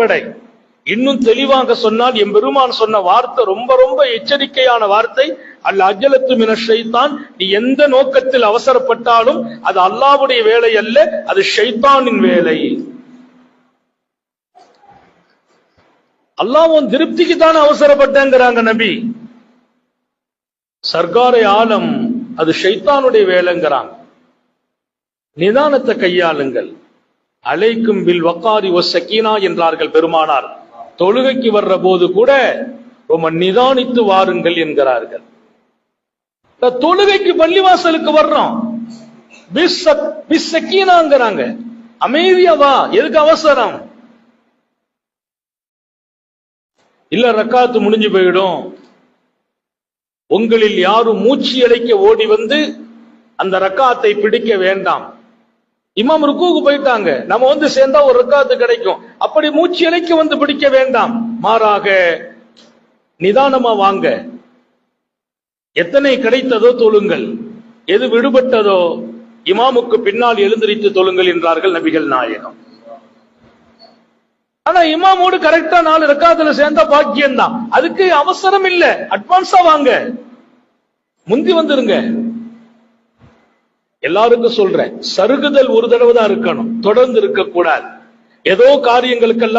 அடிப்படை. இன்னும் தெளிவாக சொன்னால் எம்பெருமான் சொன்ன வார்த்தை ரொம்ப ரொம்ப எச்சரிக்கையான வார்த்தை. அல் அஜலத்து மின ஷைத்தான். நீ எந்த நோக்கத்தில் அவசரப்பட்டாலும் அது அல்லாஹ்வுடைய வேலை அல்ல, அது ஷைத்தானின் வேலை. அல்லாஹ்வின் திருப்திக்கு தான் அவசரப்பட்டேங்கிறாங்க நபி. சர்க்காரை ஆலம் அது ஷைத்தானுடைய வேலைங்கிறாங்க. நிதானத்தை கையாளுங்கள். அலைக்கும் பில் வக்காரி வஸ்ஸகீனா என்றார்கள் பெருமானார். தொழுகைக்கு வர்ற போது கூட ரொம்ப நிதானித்து வாருங்கள் என்கிறார்கள். தொழுகைக்கு பள்ளிவாசலுக்கு வர்றோம், பிஸ்ஸகீனாங்கறாங்க, அமைதியா வா. எதுக்கு அவசரம்? இல்ல ரக்காத்து முடிஞ்சு போயிடும். உங்களில் யாரும் மூச்சு இழைக்க ஓடி வந்து அந்த ரக்காத்தை பிடிக்க வேண்டாம். இமாம் ருக்குவுக்கு போயிட்டாங்க, நம்ம வந்து சேர்ந்தா ஒரு ரக்காத்து கிடைக்கும். அப்படி மூச்சு இழைக்க வந்து பிடிக்க வேண்டாம். மாறாக நிதானமா வாங்க. எத்தனை கிடைத்ததோ தொழுங்கள், எது விடுபட்டதோ இமாமுக்கு பின்னால் எழுந்திரித்து தொழுங்கள் என்றார்கள் நபிகள் நாயகம். ஆனா இமாமோடு கரெக்டா 4 ரக்காத்துல சேர்ந்தா பாக்கியம் தான். அதுக்கு அவசரம் இல்ல, அட்வான்ஸா வாங்க, முந்தி வந்துருங்க. எல்லாருக்கும் சொல்றேன், சருகுதல் ஒரு தடவை தான் இருக்கணும், தொடர்ந்து இருக்க கூடாது. ஏதோ காரியங்களுக்கெல்லாம்